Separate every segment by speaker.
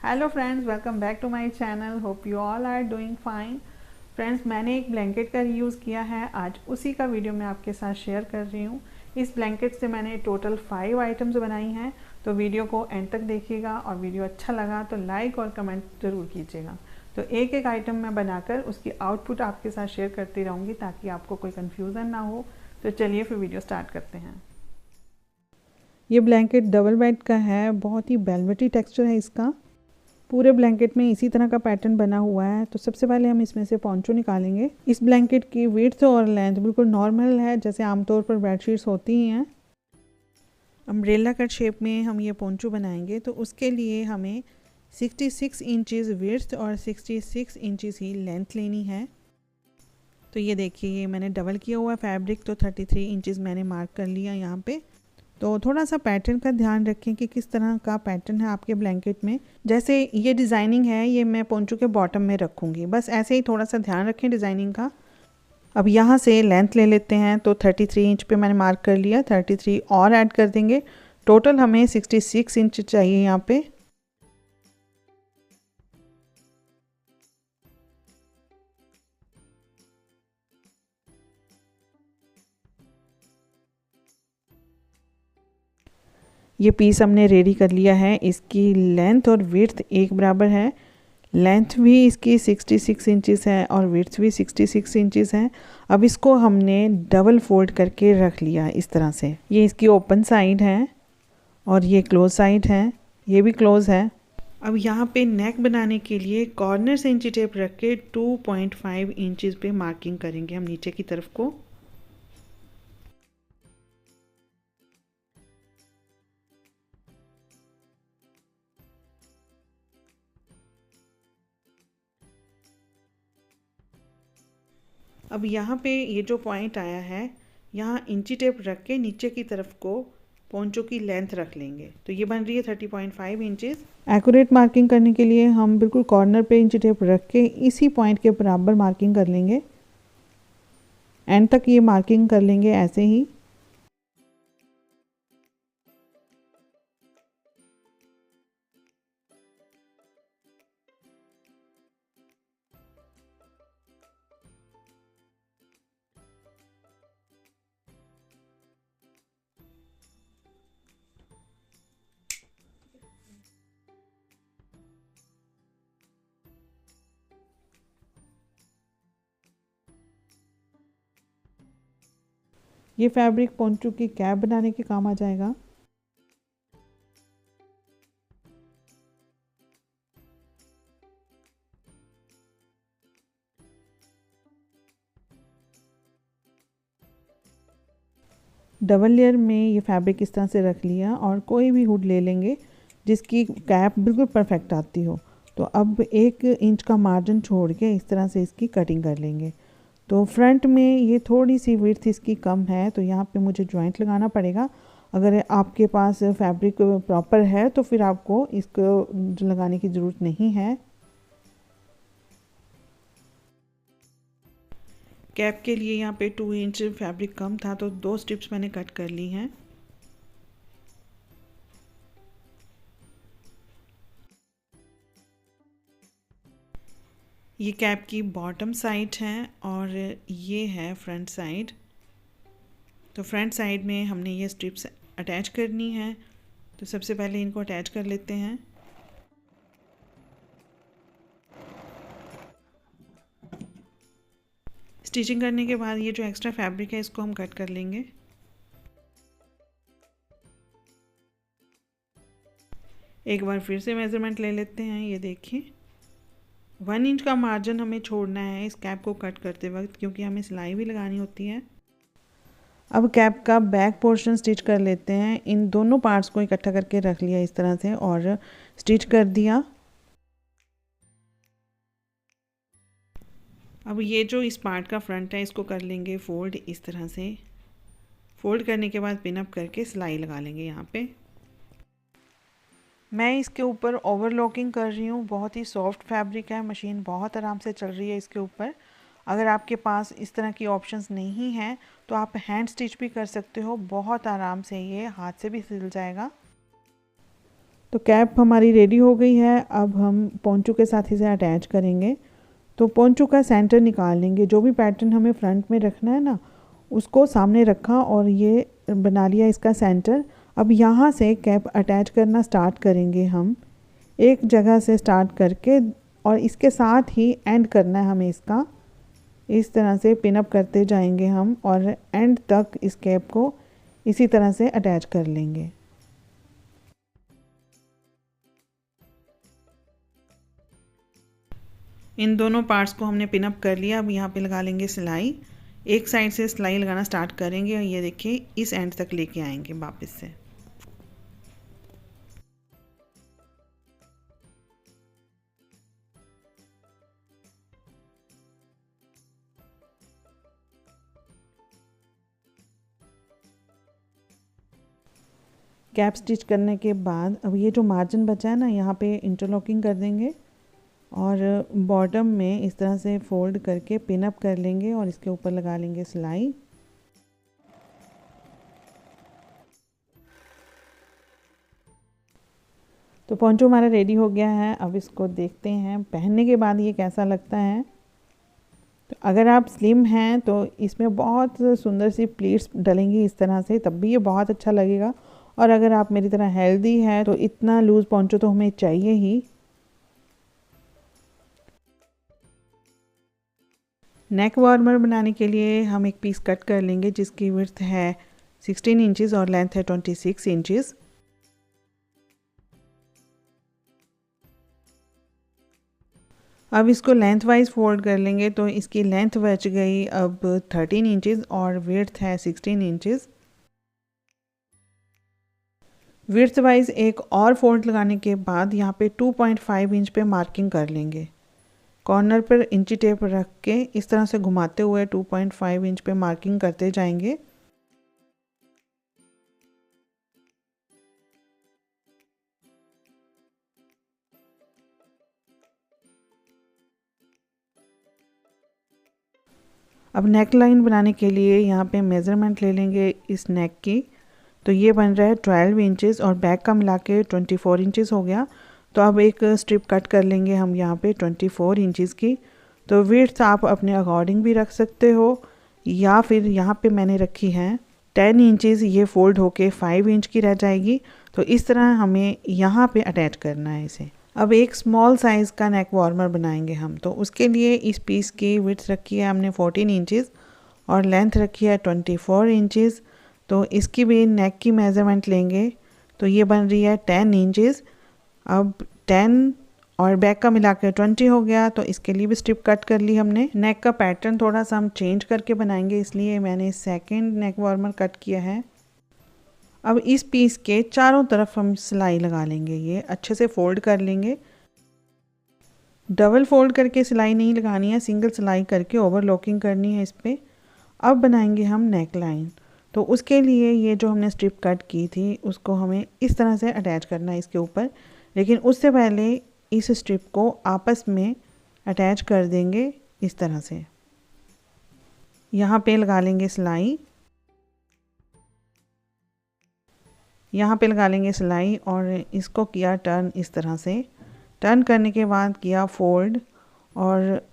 Speaker 1: Hello friends, welcome back to my channel. Hope you all are doing fine. Friends, मैंने एक blanket का use किया है, आज उसी का वीडियो मैं आपके साथ शेयर कर रही हूँ। इस ब्लैंकेट से मैंने टोटल 5 आइटम्स बनाई हैं, तो वीडियो को एंड तक देखिएगा और वीडियो अच्छा लगा तो लाइक और कमेंट ज़रूर कीजिएगा। तो एक एक आइटम मैं बनाकर उसकी आउटपुट आपके साथ शेयर करती रहूँगी ताकि आपको कोई कन्फ्यूज़न ना हो। तो चलिए फिर वीडियो स्टार्ट करते हैं। ये ब्लैंकेट डबल बेड का है, बहुत ही वेलवेटी टेक्सचर है इसका। पूरे ब्लैंकेट में इसी तरह का पैटर्न बना हुआ है। तो सबसे पहले हम इसमें से पोंचो निकालेंगे। इस ब्लैंकेट की विड्थ और लेंथ बिल्कुल नॉर्मल है, जैसे आमतौर पर बेडशीट्स होती ही हैं। अम्ब्रेला कट शेप में हम ये पोंचो बनाएंगे, तो उसके लिए हमें 66 इंचेस विड्थ और 66 इंचेस ही लेंथ लेनी है। तो ये देखिए, ये मैंने डबल किया हुआ फैब्रिक, तो 33 इंचेस मैंने मार्क कर लिया यहाँ पे। तो थोड़ा सा पैटर्न का ध्यान रखें कि किस तरह का पैटर्न है आपके ब्लैंकेट में। जैसे ये डिज़ाइनिंग है, ये मैं पोंचो के बॉटम में रखूँगी, बस ऐसे ही थोड़ा सा ध्यान रखें डिज़ाइनिंग का। अब यहाँ से लेंथ ले लेते हैं, तो 33 इंच पे मैंने मार्क कर लिया, 33 और ऐड कर देंगे। टोटल हमें 66 इंच चाहिए यहाँ पे। ये पीस हमने रेडी कर लिया है। इसकी लेंथ और विड्थ एक बराबर है। लेंथ भी इसकी 66 इंचेस है और विड्थ भी 66 इंचेस है। अब इसको हमने डबल फोल्ड करके रख लिया इस तरह से। ये इसकी ओपन साइड है और ये क्लोज साइड है, ये भी क्लोज है। अब यहाँ पे नेक बनाने के लिए कॉर्नर से इंची टेप रख के 2.5 इंचेस पे मार्किंग करेंगे हम नीचे की तरफ को। अब यहाँ पे ये जो पॉइंट आया है, यहाँ इंची टेप रख के नीचे की तरफ को पोंचो की लेंथ रख लेंगे, तो ये बन रही है 30.5 इंचेस। एक्यूरेट मार्किंग करने के लिए हम बिल्कुल कॉर्नर पे इंची टेप रख के इसी पॉइंट के बराबर मार्किंग कर लेंगे। एंड तक ये मार्किंग कर लेंगे ऐसे ही। ये फैब्रिक पोंचो की कैप बनाने के काम आ जाएगा। डबल लेयर में ये फैब्रिक इस तरह से रख लिया और कोई भी हुड ले लेंगे जिसकी कैप बिल्कुल परफेक्ट आती हो। तो अब 1 इंच का मार्जिन छोड़ के इस तरह से इसकी कटिंग कर लेंगे। तो फ्रंट में ये थोड़ी सी विड्थ इसकी कम है, तो यहाँ पे मुझे जॉइंट लगाना पड़ेगा। अगर आपके पास फैब्रिक प्रॉपर है तो फिर आपको इसको लगाने की ज़रूरत नहीं है। कैप के लिए यहाँ पे 2 इंच फैब्रिक कम था, तो 2 स्ट्रिप्स मैंने कट कर ली हैं। ये कैप की बॉटम साइड है और ये है फ्रंट साइड। तो फ्रंट साइड में हमने ये स्ट्रिप्स अटैच करनी है, तो सबसे पहले इनको अटैच कर लेते हैं। स्टिचिंग करने के बाद ये जो एक्स्ट्रा फैब्रिक है इसको हम कट कर लेंगे। एक बार फिर से मेज़रमेंट ले लेते हैं। ये देखिए, 1 इंच का मार्जिन हमें छोड़ना है इस कैप को कट करते वक्त, क्योंकि हमें सिलाई भी लगानी होती है। अब कैप का बैक पोर्शन स्टिच कर लेते हैं। इन दोनों पार्ट्स को इकट्ठा करके रख लिया इस तरह से और स्टिच कर दिया। अब ये जो इस पार्ट का फ्रंट है इसको कर लेंगे फोल्ड इस तरह से। फोल्ड करने के बाद पिन अप करके सिलाई लगा लेंगे यहाँ पे। मैं इसके ऊपर ओवरलॉकिंग कर रही हूँ। बहुत ही सॉफ्ट फैब्रिक है, मशीन बहुत आराम से चल रही है इसके ऊपर। अगर आपके पास इस तरह की ऑप्शंस नहीं हैं तो आप हैंड स्टिच भी कर सकते हो, बहुत आराम से ये हाथ से भी सिल जाएगा। तो कैप हमारी रेडी हो गई है। अब हम पोंचू के साथ इसे अटैच करेंगे। तो पोंचू का सेंटर निकाल लेंगे। जो भी पैटर्न हमें फ्रंट में रखना है ना, उसको सामने रखा और ये बना लिया इसका सेंटर। अब यहाँ से कैप अटैच करना स्टार्ट करेंगे हम, एक जगह से स्टार्ट करके, और इसके साथ ही एंड करना है हमें इसका। इस तरह से पिन अप करते जाएंगे हम और एंड तक इस कैप को इसी तरह से अटैच कर लेंगे। इन दोनों पार्ट्स को हमने पिन अप कर लिया। अब यहाँ पे लगा लेंगे सिलाई। एक साइड से सिलाई लगाना स्टार्ट करेंगे और ये देखिए इस एंड तक लेके आएंगे वापस से। कैप स्टिच करने के बाद अब ये जो मार्जिन बचा है ना, यहाँ पे इंटरलॉकिंग कर देंगे और बॉटम में इस तरह से फोल्ड करके पिन अप कर लेंगे और इसके ऊपर लगा लेंगे सिलाई। तो पोंचो हमारा रेडी हो गया है। अब इसको देखते हैं पहनने के बाद ये कैसा लगता है। तो अगर आप स्लिम हैं तो इसमें बहुत सुंदर सी प्लीट्स डलेंगी इस तरह से, तब भी ये बहुत अच्छा लगेगा। और अगर आप मेरी तरह हेल्दी है तो इतना लूज़ पोंचो तो हमें चाहिए ही। नेक वार्मर बनाने के लिए हम एक पीस कट कर लेंगे जिसकी विड्थ है 16 इंचेस और लेंथ है 26 इंचेस। अब इसको लेंथ वाइज फोल्ड कर लेंगे। तो इसकी लेंथ बच गई अब 13 इंचेस और विड्थ है 16 इंचेस। विड्थ वाइज एक और फोल्ड लगाने के बाद यहाँ पे 2.5 इंच पे मार्किंग कर लेंगे। कॉर्नर पर इंची टेप रख के इस तरह से घुमाते हुए 2.5 इंच पे मार्किंग करते जाएंगे। अब नेक लाइन बनाने के लिए यहाँ पे मेज़रमेंट ले लेंगे इस नेक की। तो ये बन रहा है 12 इंचेस और बैक का मिला के 24 इंचेस हो गया। तो अब एक स्ट्रिप कट कर लेंगे हम यहाँ पे 24 इंचेस की। तो विड्थ आप अपने अकॉर्डिंग भी रख सकते हो या फिर यहाँ पे मैंने रखी है 10 इंचेस, ये फोल्ड होके 5 इंच की रह जाएगी। तो इस तरह हमें यहाँ पे अटैच करना है इसे। अब एक स्मॉल साइज़ का नेक वार्मर बनाएंगे हम। तो उसके लिए इस पीस की विड्थ रखी है हमने 14 इंचेस और लेंथ रखी है 24 इंचेस। तो इसकी भी नेक की मेज़रमेंट लेंगे तो ये बन रही है 10 इंचेस। अब 10 और बैक का मिलाकर 20 हो गया। तो इसके लिए भी स्ट्रिप कट कर ली हमने। नेक का पैटर्न थोड़ा सा हम चेंज करके बनाएंगे, इसलिए मैंने सेकंड नेक वार्मर कट किया है। अब इस पीस के चारों तरफ हम सिलाई लगा लेंगे। ये अच्छे से फोल्ड कर लेंगे। डबल फोल्ड करके सिलाई नहीं लगानी है, सिंगल सिलाई करके ओवरलॉकिंग करनी है इस पर। अब बनाएंगे हम नेक लाइन। तो उसके लिए ये जो हमने स्ट्रिप कट की थी उसको हमें इस तरह से अटैच करना है इसके ऊपर। लेकिन उससे पहले इस स्ट्रिप को आपस में अटैच कर देंगे इस तरह से। यहाँ पे लगा लेंगे सिलाई, यहाँ पे लगा लेंगे सिलाई और इसको किया टर्न इस तरह से। टर्न करने के बाद किया फोल्ड और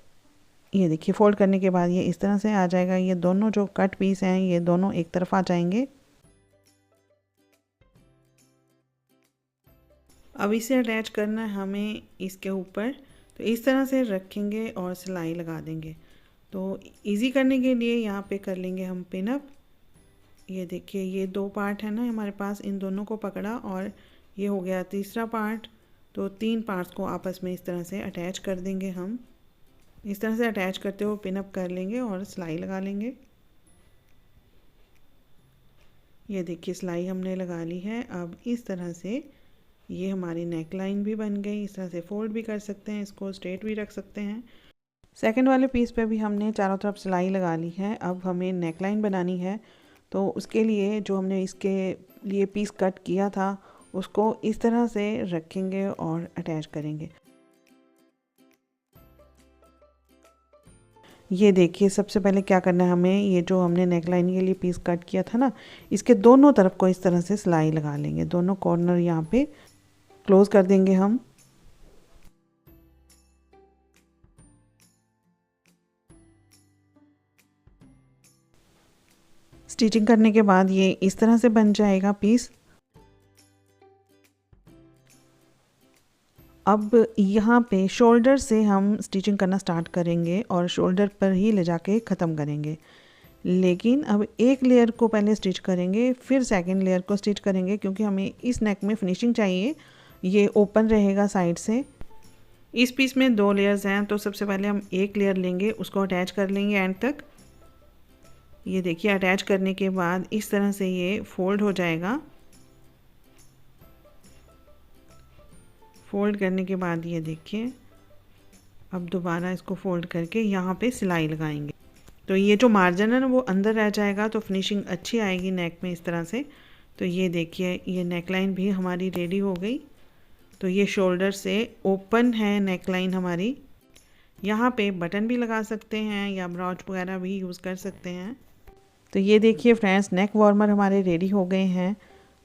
Speaker 1: ये देखिए फोल्ड करने के बाद ये इस तरह से आ जाएगा। ये दोनों जो कट पीस हैं ये दोनों एक तरफ आ जाएंगे। अब इसे अटैच करना है हमें इसके ऊपर। तो इस तरह से रखेंगे और सिलाई लगा देंगे। तो इजी करने के लिए यहाँ पे कर लेंगे हम पिन अप। ये देखिए ये दो पार्ट है ना हमारे पास, इन दोनों को पकड़ा और ये हो गया तीसरा पार्ट। तो 3 पार्ट्स को आपस में इस तरह से अटैच कर देंगे हम। इस तरह से अटैच करते हुए पिन अप कर लेंगे और सिलाई लगा लेंगे। ये देखिए सिलाई हमने लगा ली है। अब इस तरह से ये हमारी नेक लाइन भी बन गई। इस तरह से फोल्ड भी कर सकते हैं, इसको स्ट्रेट भी रख सकते हैं। सेकंड वाले पीस पे भी हमने चारों तरफ सिलाई लगा ली है। अब हमें नेक लाइन बनानी है। तो उसके लिए जो हमने इसके लिए पीस कट किया था उसको इस तरह से रखेंगे और अटैच करेंगे। ये देखिए सबसे पहले क्या करना है हमें, ये जो हमने नेक लाइन के लिए पीस कट किया था ना, इसके दोनों तरफ को इस तरह से सिलाई लगा लेंगे, दोनों कॉर्नर यहाँ पे। क्लोज कर देंगे हम। स्टिचिंग करने के बाद ये इस तरह से बन जाएगा पीस। अब यहाँ पे शोल्डर से हम स्टिचिंग करना स्टार्ट करेंगे और शोल्डर पर ही ले जाके ख़त्म करेंगे। लेकिन अब एक लेयर को पहले स्टिच करेंगे, फिर सेकंड लेयर को स्टिच करेंगे, क्योंकि हमें इस नेक में फिनिशिंग चाहिए। ये ओपन रहेगा साइड से। इस पीस में 2 लेयर्स हैं, तो सबसे पहले हम एक लेयर लेंगे, उसको अटैच कर लेंगे एंड तक। ये देखिए, अटैच करने के बाद इस तरह से ये फोल्ड हो जाएगा। फोल्ड करने के बाद ये देखिए, अब दोबारा इसको फोल्ड करके यहाँ पे सिलाई लगाएंगे। तो ये जो मार्जिन है ना वो अंदर रह जाएगा, तो फिनिशिंग अच्छी आएगी नेक में इस तरह से। तो ये देखिए, ये नेकलाइन भी हमारी रेडी हो गई। तो ये शोल्डर से ओपन है नेकलाइन हमारी। यहाँ पे बटन भी लगा सकते हैं या ब्रॉच वगैरह भी यूज़ कर सकते हैं। तो ये देखिए फ्रेंड्स, नेक वार्मर हमारे रेडी हो गए हैं।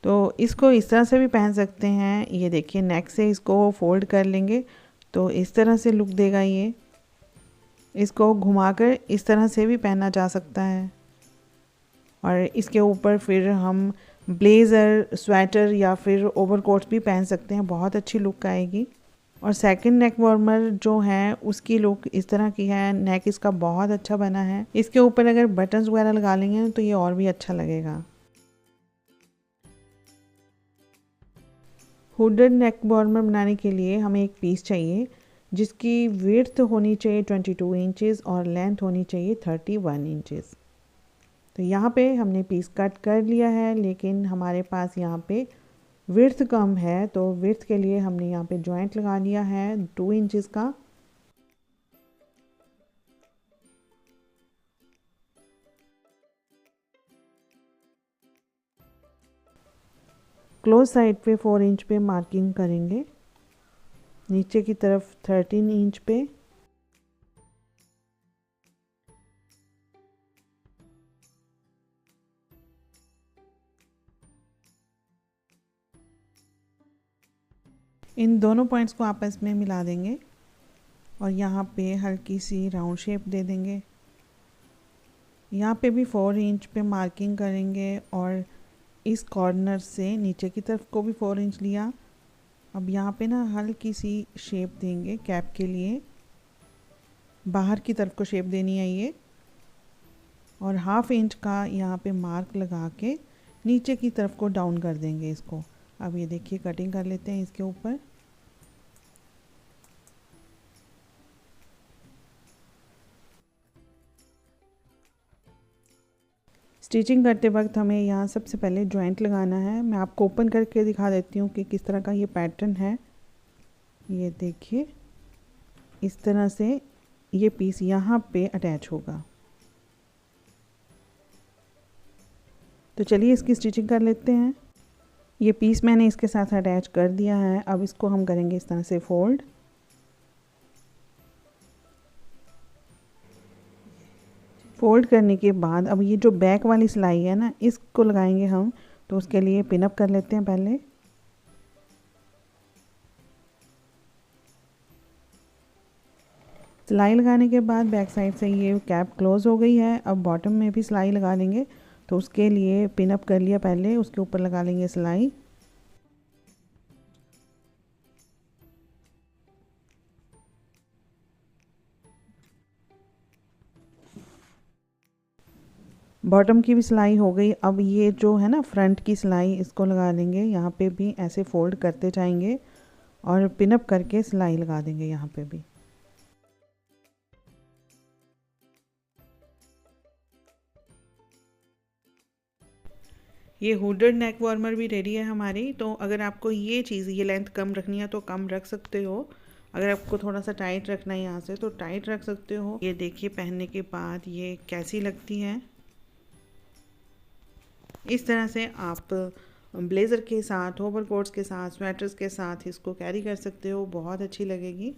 Speaker 1: तो इसको इस तरह से भी पहन सकते हैं। ये देखिए, नेक से इसको फोल्ड कर लेंगे तो इस तरह से लुक देगा ये। इसको घुमाकर इस तरह से भी पहना जा सकता है और इसके ऊपर फिर हम ब्लेज़र, स्वेटर या फिर ओवरकोट्स भी पहन सकते हैं, बहुत अच्छी लुक आएगी। और सेकंड नेक वार्मर जो है उसकी लुक इस तरह की है, नेक इसका बहुत अच्छा बना है। इसके ऊपर अगर बटन्स वगैरह लगा लेंगे तो ये और भी अच्छा लगेगा। हुडेड नेक वार्मर बनाने के लिए हमें एक पीस चाहिए जिसकी विड्थ होनी चाहिए 22 इंचेस और लेंथ होनी चाहिए 31 इंचेस। तो यहाँ पे हमने पीस कट कर लिया है, लेकिन हमारे पास यहाँ पे विड्थ कम है, तो विड्थ के लिए हमने यहाँ पे जॉइंट लगा लिया है 2 इंचेस का। क्लोज साइड पे 4 इंच पे मार्किंग करेंगे, नीचे की तरफ 13 इंच पे। इन दोनों पॉइंट्स को आपस में मिला देंगे और यहाँ पे हल्की सी राउंड शेप दे देंगे। यहाँ पे भी 4 इंच पे मार्किंग करेंगे और इस कॉर्नर से नीचे की तरफ को भी 4 इंच लिया। अब यहाँ पे ना हल्की सी शेप देंगे कैप के लिए, बाहर की तरफ को शेप देनी है ये। और हाफ इंच का यहाँ पे मार्क लगा के नीचे की तरफ को डाउन कर देंगे इसको। अब ये देखिए, कटिंग कर लेते हैं इसके ऊपर। स्टिचिंग करते वक्त हमें यहाँ सबसे पहले जॉइंट लगाना है। मैं आपको ओपन करके दिखा देती हूँ कि किस तरह का ये पैटर्न है। ये देखिए, इस तरह से ये पीस यहाँ पे अटैच होगा। तो चलिए इसकी स्टिचिंग कर लेते हैं। ये पीस मैंने इसके साथ अटैच कर दिया है। अब इसको हम करेंगे इस तरह से फोल्ड। फोल्ड करने के बाद अब ये जो बैक वाली सिलाई है ना, इसको लगाएंगे हम। तो उसके लिए पिनअप कर लेते हैं पहले। सिलाई लगाने के बाद बैक साइड से ये कैप क्लोज हो गई है। अब बॉटम में भी सिलाई लगा लेंगे, तो उसके लिए पिनअप कर लिया पहले, उसके ऊपर लगा लेंगे सिलाई। बॉटम की भी सिलाई हो गई। अब ये जो है ना फ्रंट की सिलाई, इसको लगा लेंगे। यहाँ पे भी ऐसे फोल्ड करते जाएंगे और पिनअप करके सिलाई लगा देंगे यहाँ पे भी। ये हुडेड नेक वार्मर भी रेडी है हमारी। तो अगर आपको ये चीज़, ये लेंथ कम रखनी है तो कम रख सकते हो। अगर आपको थोड़ा सा टाइट रखना है यहाँ से तो टाइट रख सकते हो। ये देखिए पहनने के बाद ये कैसी लगती है। इस तरह से आप ब्लेज़र के साथ, ओवरकोट्स के साथ, स्वेटर्स के साथ इसको कैरी कर सकते हो, बहुत अच्छी लगेगी।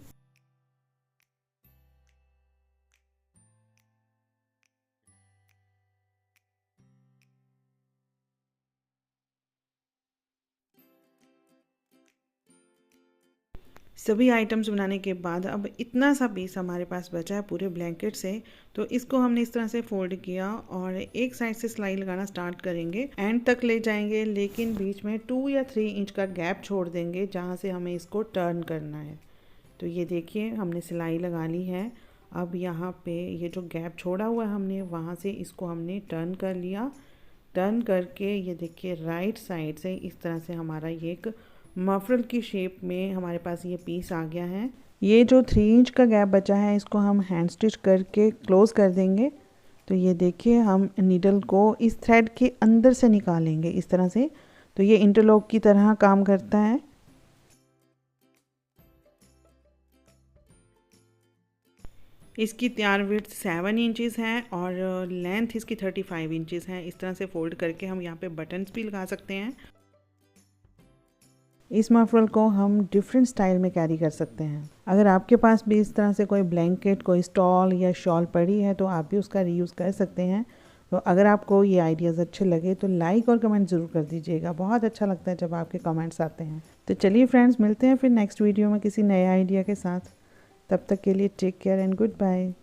Speaker 1: सभी आइटम्स बनाने के बाद अब इतना सा पीस हमारे पास बचा है पूरे ब्लैंकेट से, तो इसको हमने इस तरह से फोल्ड किया और एक साइड से सिलाई लगाना स्टार्ट करेंगे, एंड तक ले जाएंगे, लेकिन बीच में 2 या 3 इंच का गैप छोड़ देंगे जहाँ से हमें इसको टर्न करना है। तो ये देखिए हमने सिलाई लगा ली है। अब यहाँ पे ये जो गैप छोड़ा हुआ है हमने, वहाँ से इसको हमने टर्न कर लिया। टर्न करके ये देखिए राइट साइड से इस तरह से हमारा ये एक मफरल की शेप में हमारे पास ये पीस आ गया है। ये जो 3 इंच का गैप बचा है इसको हम हैंड स्टिच करके क्लोज़ कर देंगे। तो ये देखिए हम नीडल को इस थ्रेड के अंदर से निकालेंगे इस तरह से, तो ये इंटरलॉक की तरह काम करता है। इसकी तैयार विड्थ 7 इंचेस है और लेंथ इसकी 35 इंचेस है। इस तरह से फोल्ड करके हम यहाँ पे बटन्स भी लगा सकते हैं। इस मफरल को हम डिफरेंट स्टाइल में कैरी कर सकते हैं। अगर आपके पास भी इस तरह से कोई ब्लैंकेट, कोई स्टॉल या शॉल पड़ी है तो आप भी उसका रीयूज़ कर सकते हैं। तो अगर आपको ये आइडियाज़ अच्छे लगे तो लाइक और कमेंट ज़रूर कर दीजिएगा। बहुत अच्छा लगता है जब आपके कमेंट्स आते हैं। तो चलिए फ्रेंड्स, मिलते हैं फिर नेक्स्ट वीडियो में किसी नए आइडिया के साथ। तब तक के लिए take care and good bye.